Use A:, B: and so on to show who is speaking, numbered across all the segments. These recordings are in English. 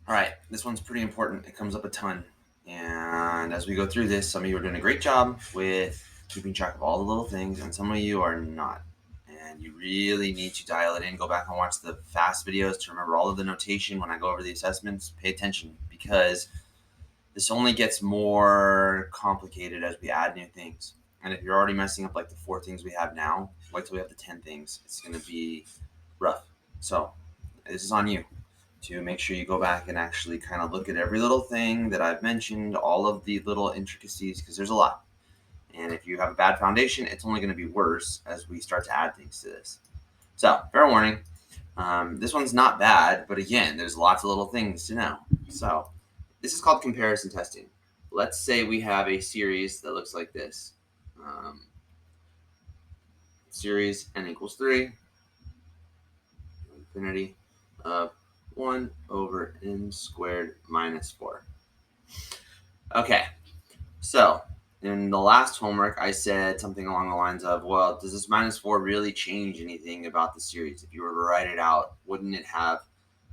A: All right, this one's pretty important. It comes up a ton. And as we go through this, some of you are doing a great job with keeping track of all the little things, and some of you are not. And you really need to dial it in. Go back and watch the fast videos to remember all of the notation when I go over the assessments. Pay attention because this only gets more complicated as we add new things. And if you're already messing up like the 4 things we have now, wait till we have the 10 things. It's going to be rough. So this is on you to make sure you go back and actually kind of look at every little thing that I've mentioned, all of the little intricacies, because there's a lot. And if you have a bad foundation, it's only going to be worse as we start to add things to this. So, fair warning. This one's not bad, but again, there's lots of little things to know. So, this is called comparison testing. Let's say we have a series that looks like this. Series n equals 3, infinity of 1 over n squared minus 4. Okay, so in the last homework, I said something along the lines of, well, does this minus 4 really change anything about the series? If you were to write it out, wouldn't it have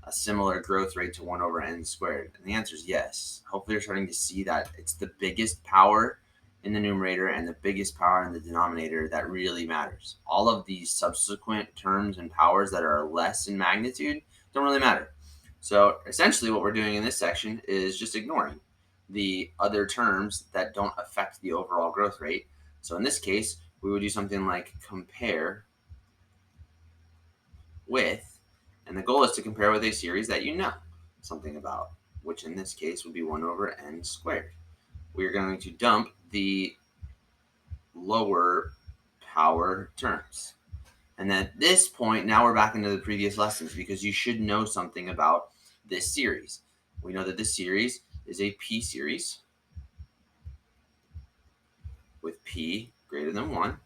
A: a similar growth rate to 1 over n squared? And the answer is yes. Hopefully you're starting to see that it's the biggest power in the numerator and the biggest power in the denominator that really matters. All of these subsequent terms and powers that are less in magnitude don't really matter. So essentially what we're doing in this section is just ignoring the other terms that don't affect the overall growth rate. So in this case, we would do something like compare with, and the goal is to compare with a series that you know something about, which in this case would be 1 over n squared. We're going to dump the lower power terms. And at this point, now we're back into the previous lessons because you should know something about this series. We know that this series is a p series with p greater than 1.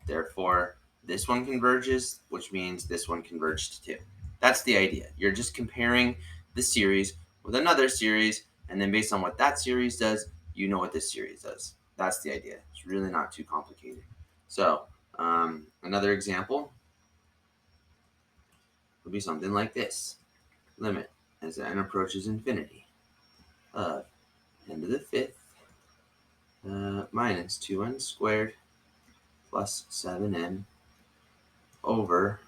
A: Therefore, this one converges, which means this one converged to 2. That's the idea. You're just comparing the series with another series, and then based on what that series does, you know what this series does. That's the idea. It's really not too complicated. So, another example would be something like this. Limit as n approaches infinity of n to the 5th minus 2n squared plus 7n over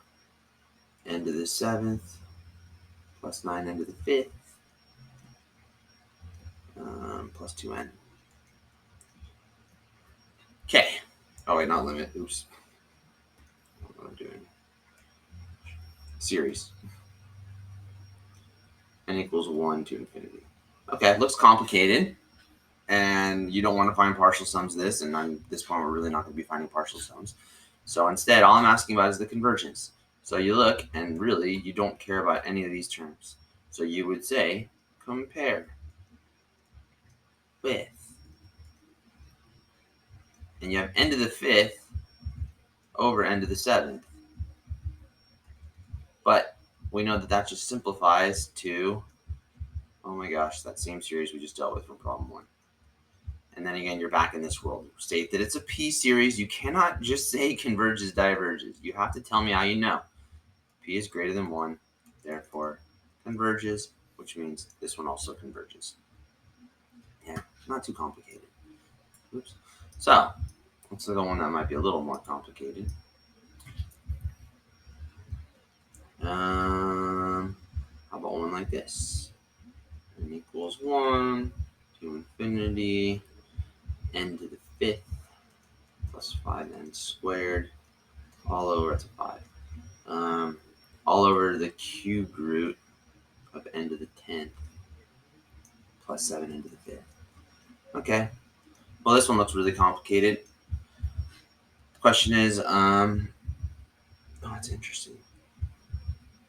A: n to the 7th plus 9n to the 5th plus 2n. Okay. Oh, wait, not limit. Oops. I don't know what I'm doing. Series. N equals 1 to infinity. Okay, looks complicated. And you don't want to find partial sums of this. And on this point, we're really not going to be finding partial sums. So instead, all I'm asking about is the convergence. So you look, and really, you don't care about any of these terms. So you would say, compare with. And you have n to the 5th over n to the 7th. But we know that that just simplifies to, oh my gosh, that same series we just dealt with from problem 1. And then again, you're back in this world. State that it's a p series. You cannot just say converges, diverges. You have to tell me how you know. P is greater than 1, therefore converges, which means this one also converges. Yeah, not too complicated. Oops. So, let's look at one that might be a little more complicated. How about one like this? N equals 1 to infinity, n to the 5th plus 5n squared, all over to 5. All over the cubed root of n to the 10th plus 7n to the 5th. Okay. Well, this one looks really complicated. The question is, oh, it's interesting.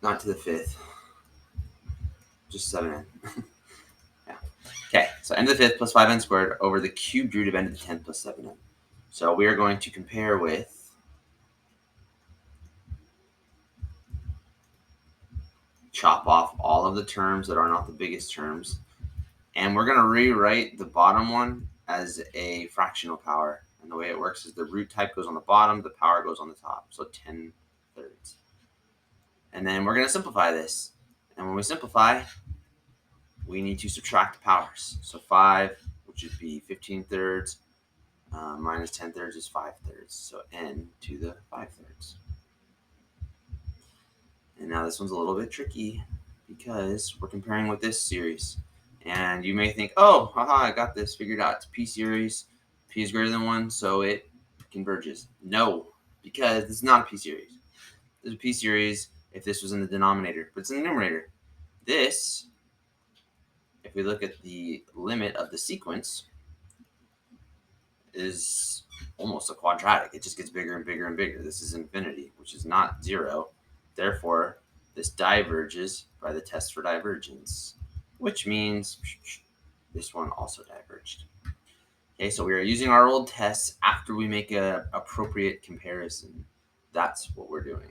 A: Not to the 5th, just 7n. Yeah. Okay, so n to the 5th plus 5n squared over the cubed root of n to the 10th plus 7n. So we are going to compare with chop off all of the terms that are not the biggest terms. And we're going to rewrite the bottom one as a fractional power. And the way it works is the root type goes on the bottom, the power goes on the top. So 10 thirds. And then we're going to simplify this. And when we simplify, we need to subtract powers. So 5, which would be 15 thirds, minus 10 thirds is 5 thirds. So n to the 5 thirds. And now this one's a little bit tricky because we're comparing with this series. And you may think, oh, haha, I got this figured out. It's P series. P is greater than 1, so it converges. No, because it's not a P series. There's a P series if this was in the denominator, but it's in the numerator. This, if we look at the limit of the sequence, is almost a quadratic. It just gets bigger and bigger and bigger. This is infinity, which is not 0. Therefore, this diverges by the test for divergence, which means this one also diverged. Okay, so we are using our old tests after we make an appropriate comparison. That's what we're doing.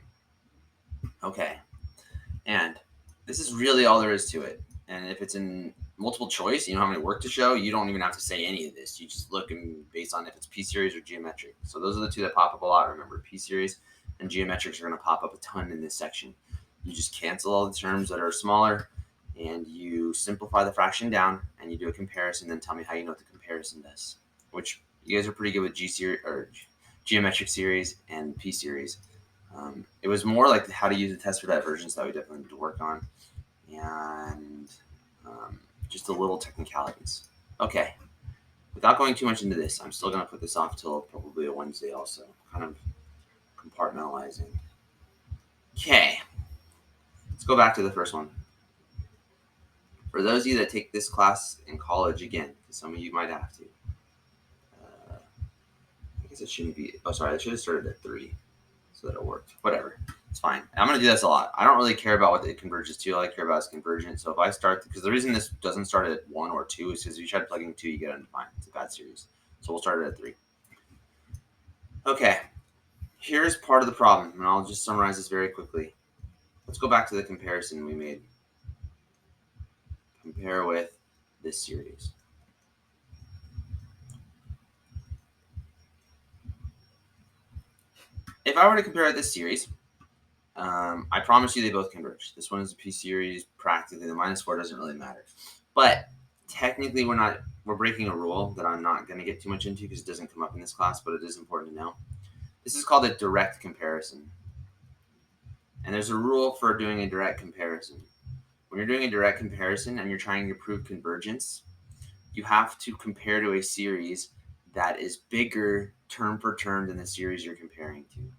A: Okay, and this is really all there is to it. And if it's in multiple choice, you don't have any work to show, you don't even have to say any of this. You just look and based on if it's P-series or geometric. So those are the two that pop up a lot. Remember, P-series and geometrics are going to pop up a ton in this section. You just cancel all the terms that are smaller, and you simplify the fraction down, and you do a comparison. Then tell me how you know what the comparison does. Which you guys are pretty good with G-series or geometric series and P-series. It was more like how to use the test for divergence that we definitely need to work on, and just the little technicalities. Okay, without going too much into this, I'm still going to put this off till probably a Wednesday also, kind of compartmentalizing. Okay, let's go back to the first one. For those of you that take this class in college again, because some of you might have to, I guess it shouldn't be, oh sorry, I should have started at 3 so that it worked. Whatever. It's fine. I'm going to do this a lot. I don't really care about what it converges to. All I care about is convergence. So if I start, because the reason this doesn't start at 1 or 2 is because if you try plugging 2, you get undefined. It's a bad series. So we'll start it at 3. Okay. Here's part of the problem, and I'll just summarize this very quickly. Let's go back to the comparison we made. Compare with this series. If I were to compare this series, I promise you they both converge. This one is a P series. Practically, the -4 doesn't really matter. But technically, we're breaking a rule that I'm not going to get too much into because it doesn't come up in this class, but it is important to know. This is called a direct comparison. And there's a rule for doing a direct comparison. When you're doing a direct comparison and you're trying to prove convergence, you have to compare to a series that is bigger term for term than the series you're comparing to.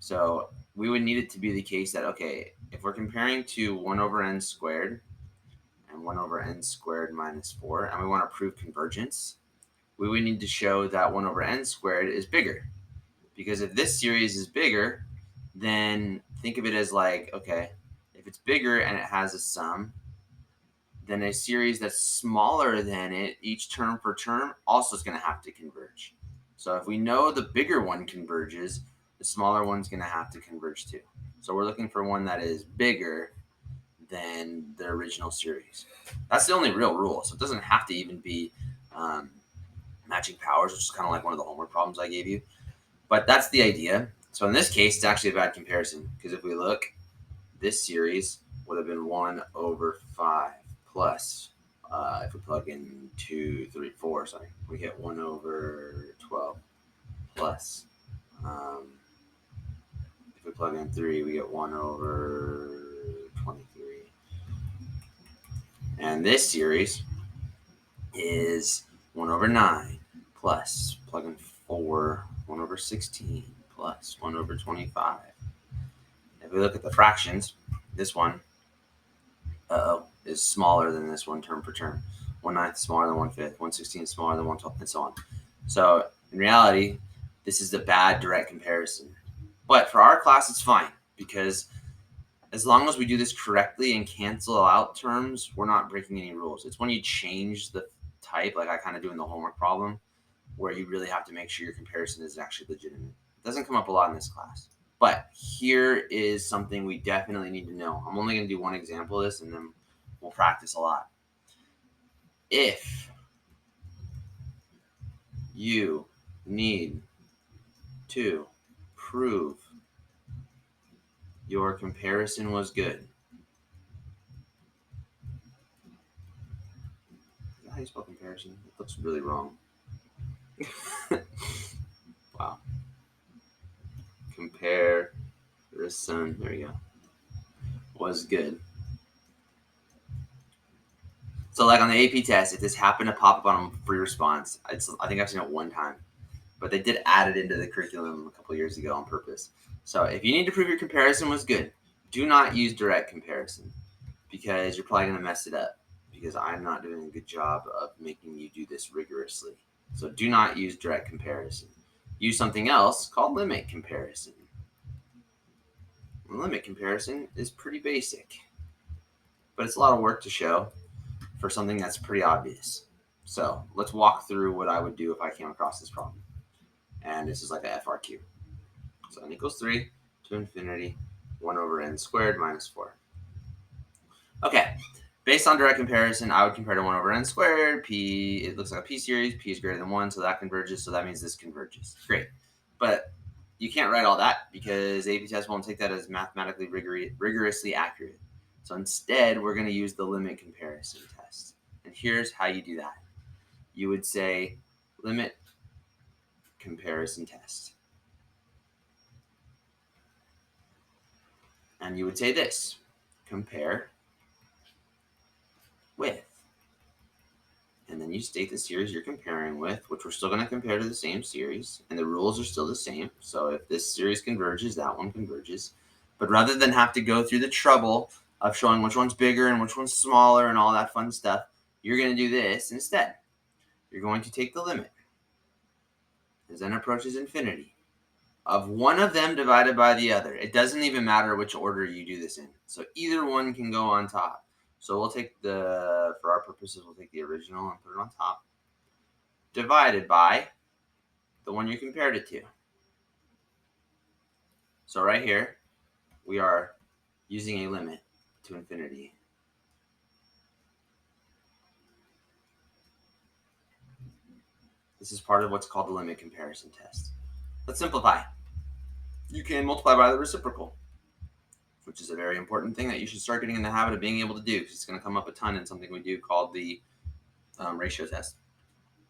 A: So we would need it to be the case that, okay, if we're comparing to 1 over n squared and 1 over n squared minus 4, and we want to prove convergence, we would need to show that 1 over n squared is bigger. Because if this series is bigger, then think of it as like, okay, if it's bigger and it has a sum, then a series that's smaller than it, each term for term, also is going to have to converge. So if we know the bigger one converges, the smaller one's going to have to converge too. So we're looking for one that is bigger than the original series. That's the only real rule. So it doesn't have to even be matching powers, which is kind of like one of the homework problems I gave you. But that's the idea. So in this case, it's actually a bad comparison because if we look, this series would have been 1 over 5 plus, if we plug in 2, 3, 4, sorry, we get 1 over 12 plus. If we plug in 3, we get 1 over 23. And this series is 1 over 9 plus, plug in 4, 1 over 16 plus 1 over 25. If we look at the fractions, this one is smaller than this one term for term. 1/9 is smaller than 1/5. 1/16 is smaller than 1/12, and so on. So in reality, this is a bad direct comparison. But for our class, it's fine because as long as we do this correctly and cancel out terms, we're not breaking any rules. It's when you change the type, like I kind of do in the homework problem, where you really have to make sure your comparison is actually legitimate. It doesn't come up a lot in this class. But here is something we definitely need to know. I'm only going to do one example of this, and then we'll practice a lot. If you need to prove your comparison was good, how you spell comparison? It looks really wrong. Wow. Comparison. There you go. Was good. So like on the AP test, if this happened to pop up on a free response, I think I've seen it one time, but they did add it into the curriculum a couple years ago on purpose. So if you need to prove your comparison was good, do not use direct comparison because you're probably going to mess it up because I'm not doing a good job of making you do this rigorously. So do not use direct comparison. Use something else called limit comparison. Limit comparison is pretty basic, but it's a lot of work to show for something that's pretty obvious. So let's walk through what I would do if I came across this problem. And this is like a FRQ. So n equals 3 to infinity 1 over n squared minus 4. Okay, based on direct comparison, I would compare to 1 over n squared. P, it looks like a P series. P is greater than 1, so that converges. So that means this converges. Great. But you can't write all that because AP test won't take that as mathematically rigorously accurate. So instead, we're going to use the limit comparison test. And here's how you do that. You would say limit comparison test. And you would say this, compare with. And then you state the series you're comparing with, which we're still going to compare to the same series. And the rules are still the same. So if this series converges, that one converges. But rather than have to go through the trouble of showing which one's bigger and which one's smaller and all that fun stuff, you're going to do this instead. You're going to take the limit as n approaches infinity of one of them divided by the other. It doesn't even matter which order you do this in. So either one can go on top. So we'll take for our purposes, we'll take the original and put it on top, divided by the one you compared it to. So right here, we are using a limit to infinity. This is part of what's called the limit comparison test. Let's simplify. You can multiply by the reciprocal, which is a very important thing that you should start getting in the habit of being able to do because it's going to come up a ton in something we do called the ratio test.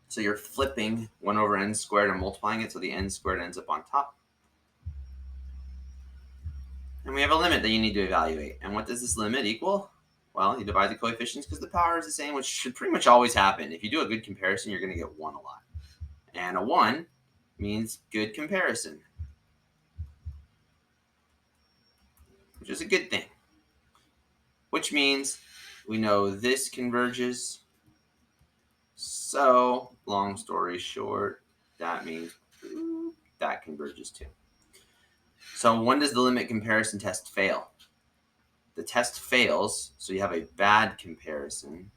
A: So you're flipping 1 over n squared and multiplying it so the n squared ends up on top. And we have a limit that you need to evaluate. And what does this limit equal? Well, you divide the coefficients because the power is the same, which should pretty much always happen. If you do a good comparison, you're going to get 1 a lot. And a 1 means good comparison, which is a good thing. Which means we know this converges. So, long story short, that means that converges too. So when does the limit comparison test fail? The test fails, so you have a bad comparison,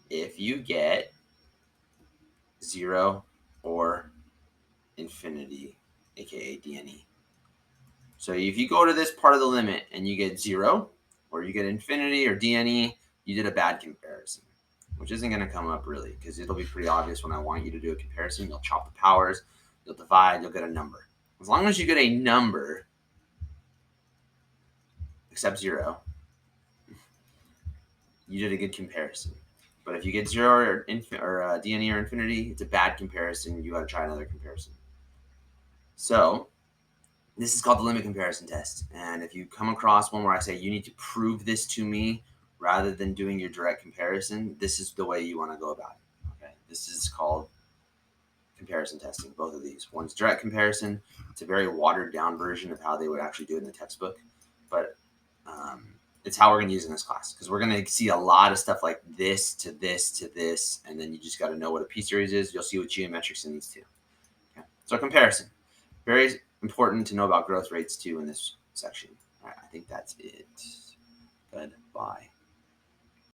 A: if you get 0 or infinity, aka DNE. So if you go to this part of the limit and you get 0, or you get infinity or DNE, you did a bad comparison, which isn't going to come up really because it'll be pretty obvious when I want you to do a comparison. You'll chop the powers, you'll divide, you'll get a number. As long as you get a number, except 0, you did a good comparison. But if you get 0 or DNE or infinity, it's a bad comparison. You got to try another comparison. So this is called the limit comparison test. And if you come across one where I say you need to prove this to me rather than doing your direct comparison, this is the way you want to go about it. Okay, this is called comparison testing, both of these. One's direct comparison. It's a very watered down version of how they would actually do it in the textbook. But it's how we're going to use it in this class because we're going to see a lot of stuff like this to this to this, and then you just got to know what a P-series is. You'll see what geometrics in these too. Okay. So comparison. Very important to know about growth rates too in this section. All right, I think that's it. Goodbye.